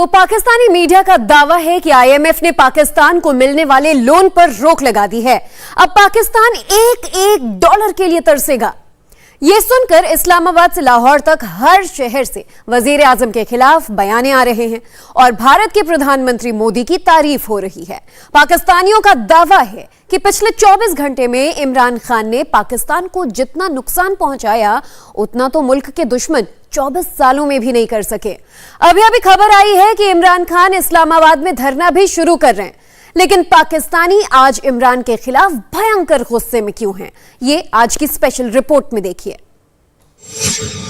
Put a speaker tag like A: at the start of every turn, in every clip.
A: तो पाकिस्तानी मीडिया का दावा है कि आईएमएफ ने पाकिस्तान को मिलने वाले लोन पर रोक लगा दी है। अब पाकिस्तान एक एक डॉलर के लिए तरसेगा। यह सुनकर इस्लामाबाद से लाहौर तक हर शहर से वजीर आजम के खिलाफ बयाने आ रहे हैं और भारत के प्रधानमंत्री मोदी की तारीफ हो रही है। पाकिस्तानियों का दावा है कि पिछले 24 घंटे में इमरान खान ने पाकिस्तान को जितना नुकसान पहुंचाया उतना तो मुल्क के दुश्मन 24 सालों में भी नहीं कर सके। अभी खबर आई है कि इमरान खान इस्लामाबाद में धरना भी शुरू कर रहे हैं, लेकिन पाकिस्तानी आज इमरान के खिलाफ भयंकर गुस्से में क्यों हैं, ये आज की स्पेशल रिपोर्ट में देखिए।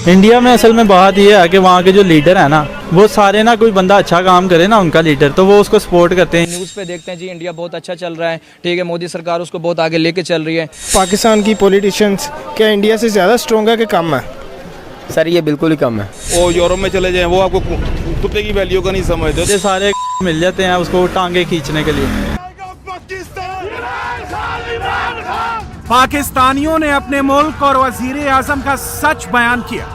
B: इंडिया में असल में बात यह है कि वहाँ के जो लीडर है ना, वो सारे ना कोई बंदा अच्छा काम करे ना उनका लीडर, तो वो उसको सपोर्ट करते हैं।
C: न्यूज़ पे देखते हैं जी इंडिया बहुत अच्छा चल रहा है, ठीक है, मोदी सरकार उसको बहुत आगे लेके चल रही है।
D: पाकिस्तान की पॉलिटिशियंस क्या इंडिया से ज़्यादा स्ट्रॉन्ग है कि कम है?
E: सर ये बिल्कुल ही कम है।
F: वो यूरोप में चले जाएं, वो आपको कुत्ते की वैल्यू का नहीं समझते।
B: ये सारे मिल जाते हैं उसको टांगे खींचने के लिए।
G: पाकिस्तानियों ने अपने मुल्क और वजीर आजम का सच बयान किया।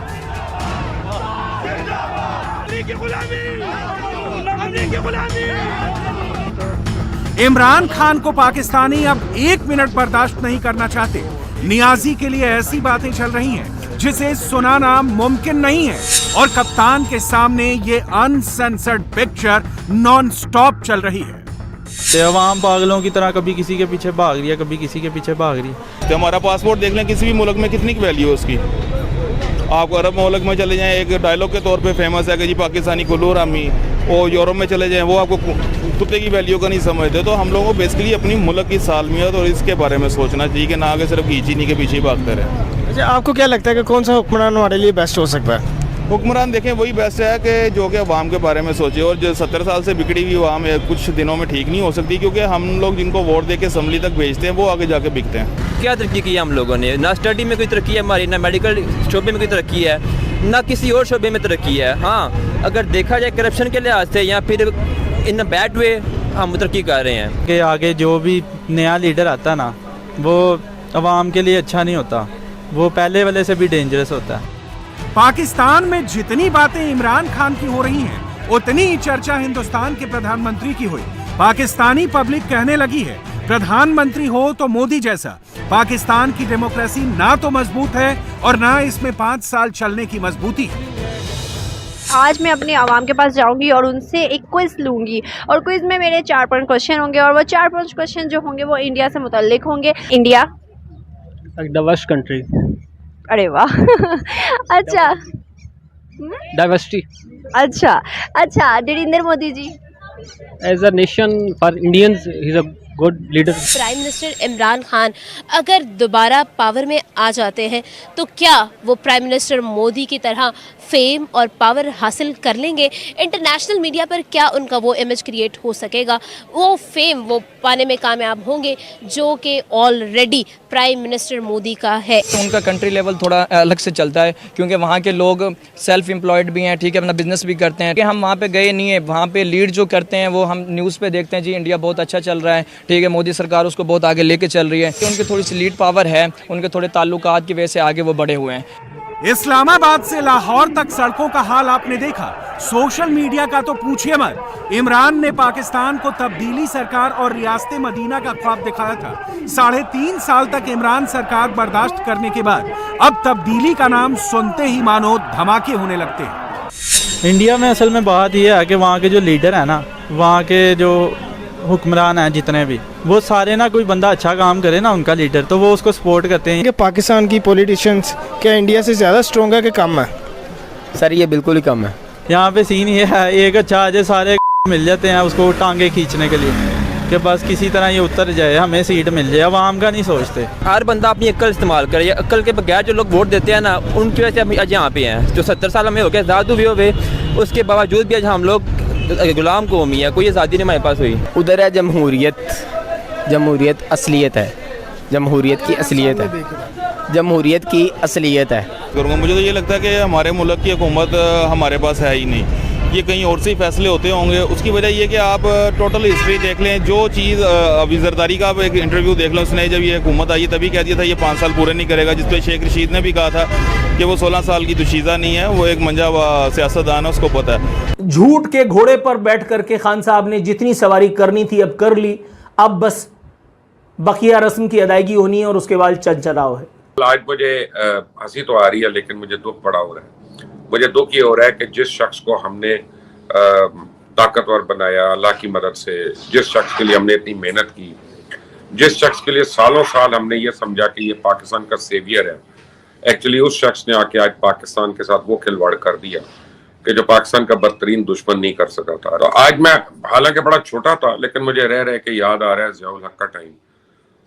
G: इमरान खान को पाकिस्तानी अब 1 मिनट बर्दाश्त नहीं करना चाहते। नियाजी के लिए ऐसी बातें चल रही हैं जिसे सुनाना मुमकिन नहीं है और कप्तान के सामने ये अनसेंसर्ड पिक्चर नॉन स्टॉप चल रही है।
B: आवाम पागलों की तरह कभी किसी के पीछे भाग रही है, कभी किसी के पीछे भाग रही है।
F: तो हमारा पासपोर्ट देख लें, किसी भी मुल्क में कितनी वैल्यू है उसकी। आप अरब मुल्क में चले जाएं, एक डायलॉग के तौर पे फेमस है कि जी पाकिस्तानी कुल्लू रामी। और यूरोप में चले जाएं, वो आपको कुत्ते की वैल्यू का नहीं समझते। तो हम लोगों को बेसिकली अपनी मुल्क की सालमियत और इसके बारे में सोचना चाहिए कि ना आगे सिर्फ घीचीनी के पीछे भागते रहे।
D: अच्छा, आपको क्या लगता है कि कौन सा हुक्मरान हमारे लिए बेस्ट हो सकता है?
F: हुक्मरान देखें वही बेस्ट है कि जो कि अवाम के बारे में सोचे, और जो 70 साल से बिगड़ी हुई अवाम कुछ दिनों में ठीक नहीं हो सकती, क्योंकि हम लोग जिनको वोट दे के असम्बली तक भेजते हैं वो आगे जाके बिकते हैं।
C: क्या तरक्की की है हम लोगों ने? ना स्टडी में कोई तरक्की है हमारी, ना मेडिकल शोबे में कोई तरक्की है, ना किसी और शोबे में तरक्की है। हाँ, अगर देखा जाए करप्शन के लिहाज से या फिर इन बैड वे हम तरक्की कर रहे हैं।
B: कि आगे जो भी नया लीडर आता है ना, वो अवाम के लिए अच्छा नहीं होता, वो पहले वाले से भी डेंजरस होता है।
G: पाकिस्तान में जितनी बातें इमरान खान की हो रही हैं, उतनी ही चर्चा हिंदुस्तान के प्रधानमंत्री की हुई। पाकिस्तानी पब्लिक कहने लगी है प्रधानमंत्री हो तो मोदी जैसा। पाकिस्तान की डेमोक्रेसी ना तो मजबूत है और ना इसमें 5 साल चलने की मजबूती है।
H: आज मैं अपने आवाम के पास जाऊंगी और उनसे एक क्विज लूंगी और क्विज में मेरे 4-5 क्वेश्चन होंगे और वो 4-5 क्वेश्चन जो होंगे वो इंडिया से मुतल्लिक होंगे। India
I: the worst country.
H: अरे वाह अच्छा,
I: डाइवर्सिटी।
H: अच्छा Narendra Modi ji
I: as a nation for Indians he is a good leader.
J: Prime minister Imran Khan अगर दोबारा पावर में आ जाते हैं तो क्या वो प्राइम मिनिस्टर मोदी की तरह फेम और पावर हासिल कर लेंगे? इंटरनेशनल मीडिया पर क्या उनका वो इमेज क्रिएट हो सकेगा? वो फेम वो पाने में कामयाब होंगे जो कि ऑलरेडी प्राइम मिनिस्टर मोदी का है।
C: तो उनका कंट्री लेवल थोड़ा अलग से चलता है क्योंकि वहाँ के लोग सेल्फ एम्प्लॉयड भी हैं, ठीक है, अपना बिजनेस भी करते हैं। कि हम वहाँ पे गए नहीं है, वहाँ पे लीड जो करते हैं वो हम न्यूज़ पे देखते हैं जी इंडिया बहुत अच्छा चल रहा है, ठीक है, मोदी सरकार उसको बहुत आगे लेके चल रही है। उनकी थोड़ी सी लीड पावर है, उनके थोड़े ताल्लुकात की वजह से आगे वो बढ़े हुए हैं।
G: इस्लामाबाद से लाहौर तक सड़कों का हाल आपने देखा। सोशल मीडिया का तो पूछिए मत। इमरान ने पाकिस्तान को तब्दीली सरकार और रियासत मदीना का ख्वाब दिखाया था। 3.5 साल तक इमरान सरकार बर्दाश्त करने के बाद अब तब्दीली का नाम सुनते ही मानो धमाके होने लगते हैं।
B: इंडिया में असल में बात यह है कि वहाँ के जो लीडर है ना, वहाँ के जो हुक्मरान हैं जितने भी, वो सारे ना कोई बंदा अच्छा काम करे ना उनका लीडर, तो वो उसको सपोर्ट करते हैं।
D: कि पाकिस्तान की पॉलिटिशियंस क्या इंडिया से ज़्यादा स्ट्रॉन्ग है कि कम है?
E: सर ये बिल्कुल ही कम है।
B: यहाँ पे सीन ये है, एक अच्छा आज सारे मिल जाते हैं उसको टांगे खींचने के लिए कि बस किसी तरह ये उतर जाए, हमें सीट मिल जाए। अवाम का नहीं सोचते।
C: हर बंदा अपनी अक्ल इस्तेमाल करे। अक्ल के बगैर जो लोग वोट देते हैं ना, उनकी वजह से हम आज यहाँ पे हैं। जो 70 साल में हो गए आज़ाद हुए हुए, उसके बावजूद भी आज हम लोग गुलाम कौमी है, कोई आज़ादी नहीं हमारे पास हुई।
E: उधर है जमहूरियत असलियत है, जमहूरियत की असलियत है, जमहूरियत की असलियत है।
F: मुझे तो ये लगता है कि हमारे मुल्क की हुकूमत हमारे पास है ही नहीं, ये कहीं और से ही फैसले होते होंगे। उसकी वजह ये कि आप टोटल हिस्ट्री देख लें, जो चीज़ अभी जरदारी का आप एक इंटरव्यू देख लें, उसने जब ये हुकूमत आई तभी कह दिया था ये 5 साल पूरे नहीं करेगा, जिस पर शेख रशीद ने भी कहा था कि वो 16 साल की दुशीज़ा नहीं है, वो एक मंजा सियासतदान है, उसको पता है।
K: झूठ के घोड़े पर बैठ करके खान साहब ने जितनी सवारी करनी थी अब कर ली, अब बस बकिया रस्म की अदायगी होनी है और उसके बाद चल चलाओ है।
L: आज मुझे हंसी तो आ रही है लेकिन मुझे दुख बड़ा हो रहा है। मुझे दुख ये हो रहा है कि जिस शख्स को हमने ताकतवर बनाया अल्लाह की मदद से, जिस शख्स के लिए हमने इतनी मेहनत की, जिस शख्स के लिए सालों साल हमने ये समझा कि ये पाकिस्तान का सेवियर है, एक्चुअली उस शख्स ने आके आज पाकिस्तान के साथ वो खिलवाड़ कर दिया कि जो पाकिस्तान का बदतरीन दुश्मन नहीं कर सका था। तो आज मैं हालांकि बड़ा छोटा था लेकिन मुझे रह रहे के याद आ रहा है ज़ियाउल हक का टाइम,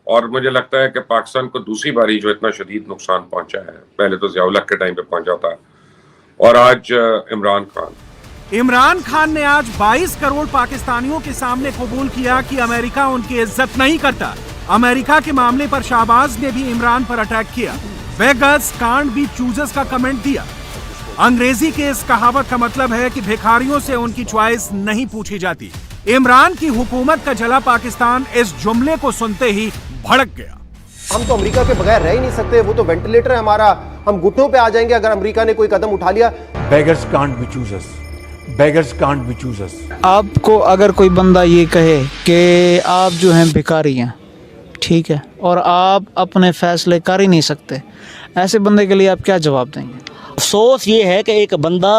L: और मुझे लगता है कि पाकिस्तान को दूसरी बारी जो इतना शदीद नुकसान पहुंचा है, पहले तो ज़ियाउल हक के टाइम पे पहुंचा था और आज
G: इमरान खान ने आज 22 करोड़ पाकिस्तानियों के सामने कबूल किया कि अमेरिका उनकी इज्जत नहीं करता। अमेरिका के मामले पर शाहबाज ने भी इमरान पर अटैक किया। बेगर्स कांट बी चूजर्स का कमेंट दिया। अंग्रेजी के इस कहावत का मतलब है कि भिखारियों से उनकी च्वाइस नहीं पूछी जाती। इमरान की हुकूमत का जला पाकिस्तान इस जुमले को सुनते ही भड़क गया।
M: हम तो अमेरिका के बगैर रह ही नहीं सकते, वो तो वेंटिलेटर है हमारा, हम घुटनों पे आ जाएंगे अगर अमेरिका ने कोई कदम उठा लिया।
N: Beggars can't be choosers, beggars can't be choosers.
O: आपको अगर कोई बंदा ये कहे कि आप जो हैं भिखारी हैं, ठीक है, और आप अपने फैसले कर ही नहीं सकते, ऐसे बंदे के लिए आप क्या जवाब देंगे?
P: अफसोस ये है कि एक बंदा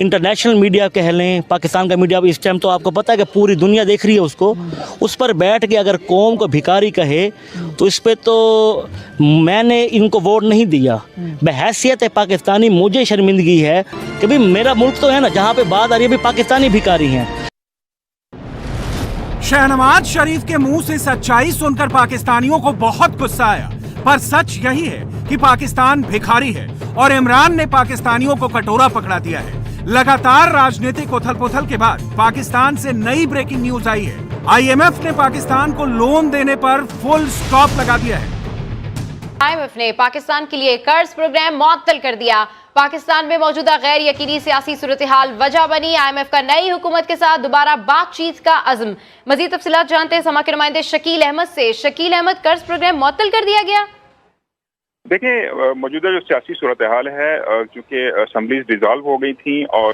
P: इंटरनेशनल मीडिया कह लें, पाकिस्तान का मीडिया इस टाइम तो आपको पता है कि पूरी दुनिया देख रही है उसको, उस पर बैठ के अगर कौम को भिखारी कहे तो इस पे तो मैंने इनको वोट नहीं दिया। बहैसियत है पाकिस्तानी मुझे शर्मिंदगी है कि भाई मेरा मुल्क तो है ना जहाँ पे बात आ रही है भी पाकिस्तानी भिखारी हैं।
G: शहनवाज शरीफ के मुंह से सच्चाई सुनकर पाकिस्तानियों को बहुत गुस्सा आया, पर सच यही है कि पाकिस्तान भिखारी है और इमरान ने पाकिस्तानियों को कटोरा पकड़ा दिया है। लगातार राजनीतिक उथल-पुथल के बाद पाकिस्तान से नई ब्रेकिंग न्यूज आई है। IMF ने पाकिस्तान को लोन देने पर फुल स्टॉप लगा दिया है।
Q: IMF ने पाकिस्तान के लिए कर्ज प्रोग्राम मुअत्तल कर दिया। पाकिस्तान में मौजूदा गैर यकीनी सियासी सूरत हाल वजह बनी IMF का नई हुकूमत के साथ दोबारा बातचीत का अज़्म। मजीद तफसीलात जानते हैं समा के नुमाइंदे शकील अहमद से। शकील अहमद, कर्ज प्रोग्राम मुअत्तल कर दिया गया?
R: देखिए, मौजूदा जो सियासी सूरत हाल है, क्योंकि असम्बलीज डिजॉल्व हो गई थी और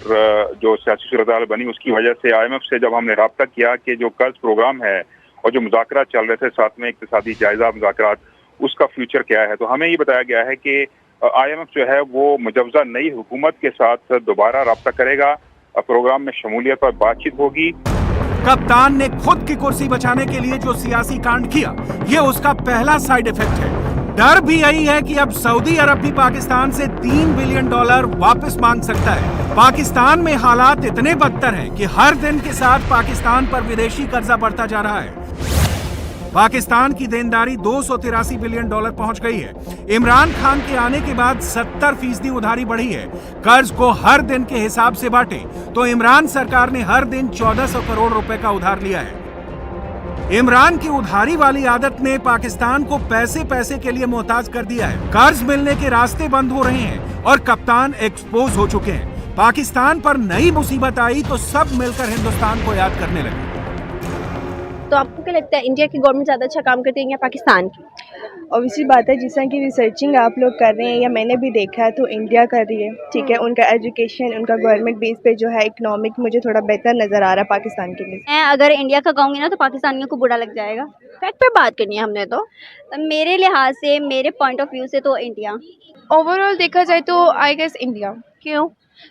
R: जो सियासी सूरत हाल बनी उसकी वजह से IMF से जब हमने रब्ता किया कि जो कर्ज प्रोग्राम है और जो मुज़ाकरात चल रहे थे साथ में इक़्तिसादी जायजा मुज़ाकरात, उसका फ्यूचर क्या है, तो हमें ये बताया गया है कि IMF जो है वो मुजवजा नई हुकूमत के साथ दोबारा रब्ता करेगा, प्रोग्राम में शमूलियत पर बातचीत होगी।
G: कप्तान ने खुद की कुर्सी बचाने के लिए जो सियासी कांड किया, ये उसका पहला साइड इफेक्ट है। डर भी यही है कि अब सऊदी अरब भी पाकिस्तान से $3 बिलियन वापस मांग सकता है। पाकिस्तान में हालात इतने बदतर हैं कि हर दिन के साथ पाकिस्तान पर विदेशी कर्जा बढ़ता जा रहा है। पाकिस्तान की देनदारी $283 बिलियन पहुंच गई है। इमरान खान के आने के बाद 70% उधारी बढ़ी है। कर्ज को हर दिन के हिसाब से बांटे तो इमरान सरकार ने हर दिन 1400 करोड़ रुपए का उधार लिया है। इमरान की उधारी वाली आदत ने पाकिस्तान को पैसे के लिए मोहताज कर दिया है। कर्ज मिलने के रास्ते बंद हो रहे हैं और कप्तान एक्सपोज हो चुके हैं। पाकिस्तान पर नई मुसीबत आई तो सब मिलकर हिंदुस्तान को याद करने लगे।
H: तो आपको क्या लगता है, इंडिया की गवर्नमेंट ज़्यादा अच्छा काम करती है या पाकिस्तान की?
S: ऑब्वियसली बात है, जिस तरह की रिसर्चिंग आप लोग कर रहे हैं या मैंने भी देखा है तो इंडिया कर रही है, ठीक है। उनका एजुकेशन, उनका गवर्नमेंट बेस पे जो है इकोनॉमिक मुझे थोड़ा बेहतर नज़र आ रहा है पाकिस्तान के लिए।
H: मैं अगर इंडिया का कहूँगी ना तो पाकिस्तानियों को बुरा लग जाएगा। फैक्ट पे बात करनी है हमने तो मेरे लिहाज से, मेरे पॉइंट ऑफ व्यू से तो इंडिया।
T: ओवरऑल देखा जाए तो आई गेस इंडिया। क्यों?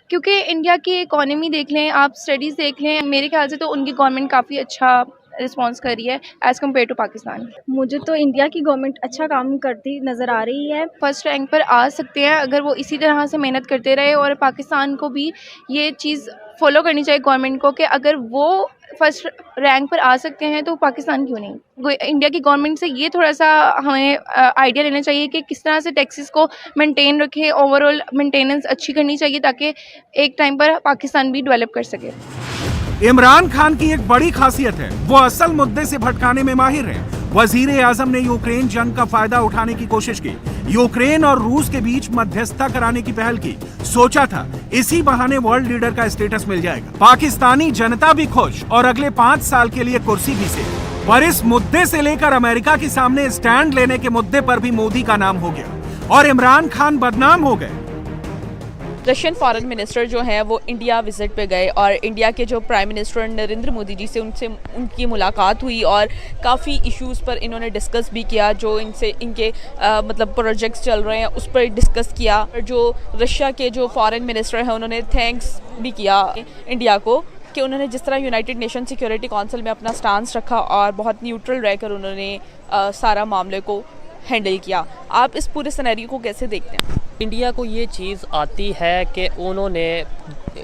T: क्योंकि इंडिया की इकोनॉमी देख लें, आप स्टडीज़ देख लें, मेरे ख्याल से तो उनकी गवर्नमेंट काफ़ी अच्छा रिस्पॉन्स कर रही है एज़ कम्पेयर टू पाकिस्तान।
S: मुझे तो इंडिया की गवर्नमेंट अच्छा काम करती नज़र आ रही है।
T: फर्स्ट रैंक पर आ सकते हैं अगर वो इसी तरह से मेहनत करते रहे, और पाकिस्तान को भी ये चीज़ फॉलो करनी चाहिए गवर्नमेंट को कि अगर वो फर्स्ट रैंक पर आ सकते हैं तो पाकिस्तान क्यों नहीं। इंडिया की गवर्नमेंट से ये थोड़ा सा हमें आइडिया लेना चाहिए कि किस तरह से टैक्सेस को मेंटेन रखें, ओवरऑल मेंटेनेंस अच्छी करनी चाहिए ताकि एक टाइम पर पाकिस्तान भी डेवलप कर सके।
G: इमरान खान की एक बड़ी खासियत है, वो असल मुद्दे से भटकाने में माहिर है। वजीर आजम ने यूक्रेन जंग का फायदा उठाने की कोशिश की, यूक्रेन और रूस के बीच मध्यस्थता कराने की पहल की। सोचा था इसी बहाने वर्ल्ड लीडर का स्टेटस मिल जाएगा, पाकिस्तानी जनता भी खुश और अगले 5 साल के लिए कुर्सी भी से। पर इस मुद्दे से लेकर अमेरिका के सामने स्टैंड लेने के मुद्दे पर भी मोदी का नाम हो गया और इमरान खान बदनाम हो गए।
T: रशियन फॉरेन मिनिस्टर जो हैं वो इंडिया विजिट पे गए और इंडिया के जो प्राइम मिनिस्टर नरेंद्र मोदी जी से उनकी मुलाकात हुई और काफ़ी इश्यूज़ पर इन्होंने डिस्कस भी किया, जो इनके मतलब प्रोजेक्ट्स चल रहे हैं उस पर डिस्कस किया। जो रशिया के जो फॉरेन मिनिस्टर हैं उन्होंने थैंक्स भी किया इंडिया को कि उन्होंने जिस तरह यूनाइटेड नेशन सिक्योरिटी काउंसिल में अपना स्टांस रखा और बहुत न्यूट्रल रहकर उन्होंने सारा मामले को हैंडल किया। आप इस पूरे सिनेरियो को कैसे देखते हैं?
U: इंडिया को ये चीज़ आती है कि उन्होंने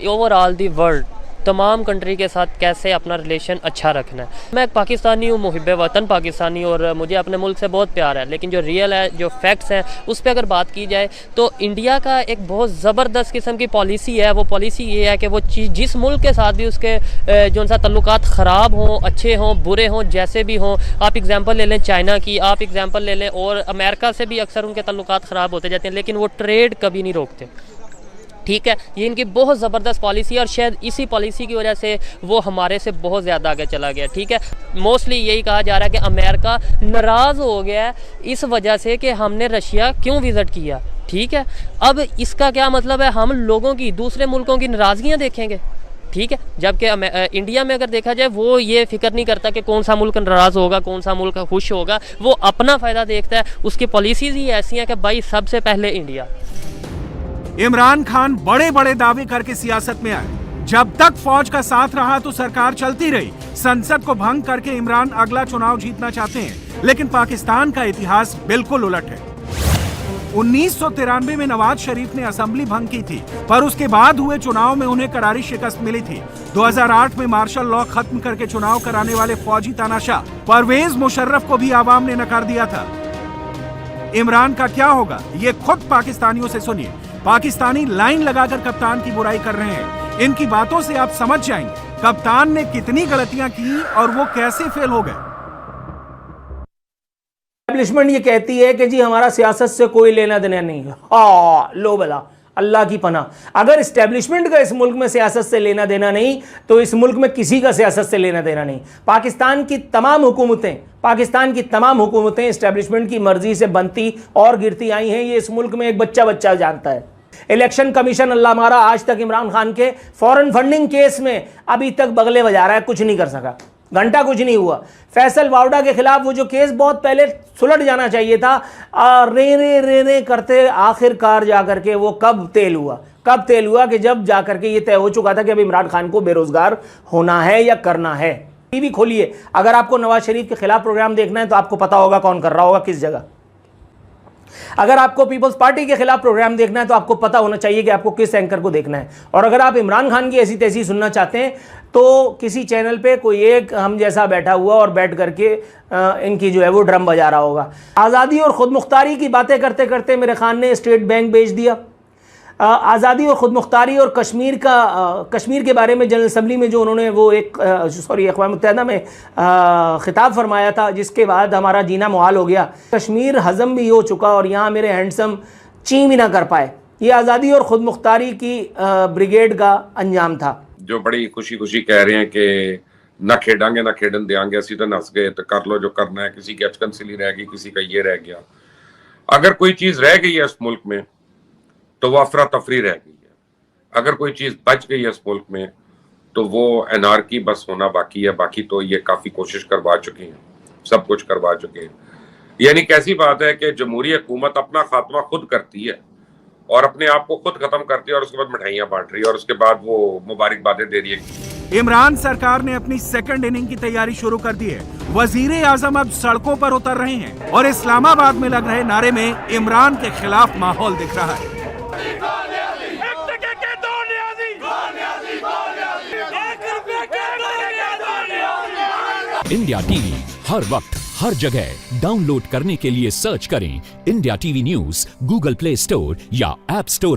U: ओवरऑल दी वर्ल्ड तमाम कंट्री के साथ कैसे अपना रिलेशन अच्छा रखना है। मैं एक पाकिस्तानी हूँ, मुहिब वतन पाकिस्तानी, और मुझे अपने मुल्क से बहुत प्यार है, लेकिन जो रियल है, जो फैक्ट्स हैं, उस पर अगर बात की जाए तो इंडिया का एक बहुत ज़बरदस्त किस्म की पॉलिसी है। वो पॉलिसी ये है कि वो चीज़ जिस मुल्क के साथ भी उसके जो उनसा तल्लुकात ख़राब हों, अच्छे हों, बुरे हों, जैसे भी हों, आप एग्ज़ाम्पल ले लें चाइना की, आप एग्ज़ाम्पल ले लें, और अमेरिका से भी अक्सर उनके तल्लुकात ख़राब होते जाते हैं, लेकिन वो ट्रेड कभी नहीं रोकते। ठीक है, ये इनकी बहुत ज़बरदस्त पॉलिसी है और शायद इसी पॉलिसी की वजह से वो हमारे से बहुत ज़्यादा आगे चला गया। ठीक है, मोस्टली यही कहा जा रहा है कि अमेरिका नाराज़ हो गया है इस वजह से कि हमने रशिया क्यों विज़िट किया। ठीक है, अब इसका क्या मतलब है, हम लोगों की, दूसरे मुल्कों की नाराज़गियाँ देखेंगे। ठीक है, जबकि इंडिया में अगर देखा जाए वो ये फिक्र नहीं करता कि कौन सा मुल्क नाराज़ होगा, कौन सा मुल्क खुश होगा, वो अपना फ़ायदा देखता है। उसकी पॉलिसीज़ ही ऐसी हैं कि भाई सबसे पहले इंडिया।
G: इमरान खान बड़े बड़े दावे करके सियासत में आए। जब तक फौज का साथ रहा तो सरकार चलती रही। संसद को भंग करके इमरान अगला चुनाव जीतना चाहते हैं, लेकिन पाकिस्तान का इतिहास बिल्कुल उलट है। 1993 में नवाज शरीफ ने असेंबली भंग की थी, पर उसके बाद हुए चुनाव में उन्हें करारी शिकस्त मिली थी। 2008 में मार्शल लॉ खत्म करके चुनाव कराने वाले फौजी तानाशाह परवेज मुशर्रफ को भी आवाम ने नकार दिया था। इमरान का क्या होगा, ये खुद पाकिस्तानियों से सुनिए। पाकिस्तानी लाइन लगाकर कप्तान की बुराई कर रहे हैं। इनकी बातों से आप समझ जाएंगे कप्तान ने कितनी गलतियां की और वो कैसे फेल हो गए।
K: एस्टैब्लिशमेंट ये कहती है कि जी हमारा सियासत से कोई लेना देना नहीं है। हाँ, लो भला, अल्लाह की पनाह, अगर इस्टेब्लिशमेंट का इस मुल्क में सियासत से लेना देना नहीं तो इस मुल्क में किसी का सियासत से लेना देना नहीं। पाकिस्तान की तमाम हुकूमतें इस्टेब्लिशमेंट की मर्जी से बनती और गिरती आई हैं। ये इस मुल्क में एक बच्चा बच्चा जानता है। इलेक्शन कमीशन अल्लाह मारा आज तक इमरान खान के फॉरेन फंडिंग केस में अभी तक बगले बजा रहा है, कुछ नहीं कर सका, घंटा कुछ नहीं हुआ। फैसल वावडा के खिलाफ वो जो केस बहुत पहले सुलट जाना चाहिए था, रे करते आखिरकार जाकर के वो कब तेल हुआ कि जब जाकर के ये तय हो चुका था कि अब इमरान खान को बेरोजगार होना है या करना है। टीवी खोलिए, अगर आपको नवाज शरीफ के खिलाफ प्रोग्राम देखना है तो आपको पता होगा कौन कर रहा होगा किस जगह। अगर आपको पीपल्स पार्टी के खिलाफ प्रोग्राम देखना है तो आपको पता होना चाहिए कि आपको किस एंकर को देखना है। और अगर आप इमरान खान की ऐसी तैसी सुनना चाहते हैं तो किसी चैनल पे कोई एक हम जैसा बैठा हुआ और बैठ करके इनकी जो है वो ड्रम बजा रहा होगा। आज़ादी और ख़ुद मुख्तारी की बातें करते करते मेरे खान ने स्टेट बैंक बेच दिया। आज़ादी और ख़ुद मुख्तारी और कश्मीर के बारे में जनरल असम्बली में जो उन्होंने वो अक़वाम मुत्तहिदा में ख़िताब फरमाया था, जिसके बाद हमारा जीना मुहाल हो गया। कश्मीर हज़म भी हो चुका और यहाँ मेरे हैंडसम ची भी ना कर पाए। ये आज़ादी और ख़ुद मुख्तारी की ब्रिगेड का अंजाम था।
L: जो बड़ी खुशी खुशी कह रहे हैं कि ना खेडांगे ना खेडन देंगे, असी तो नस गए तो कर लो जो करना है, किसी की अचकन सिली रह गई, किसी का ये रह गया। अगर कोई चीज़ रह गई है इस मुल्क में तो वो अफरा तफरी रह गई है। अगर कोई चीज़ बच गई है इस मुल्क में तो वो एनार्की बस होना बाकी है। बाकी तो ये काफ़ी कोशिश करवा चुके हैं, सब कुछ करवा चुके हैं। यानी कैसी बात है कि जमहूरी हुकूमत अपना खात्मा खुद करती है और अपने आप को खुद खत्म करती है और उसके बाद मिठाइयाँ बांट रही है और उसके बाद वो मुबारकबादें दे रही है।
G: इमरान सरकार ने अपनी सेकंड इनिंग की तैयारी शुरू कर दी है। वजीर आजम अब सड़कों पर उतर रहे हैं और इस्लामाबाद में लग रहे नारे में इमरान के खिलाफ माहौल दिख रहा है।
V: इंडिया टीवी हर वक्त हर जगह डाउनलोड करने के लिए सर्च करें India TV news Google play store या ऐप स्टोर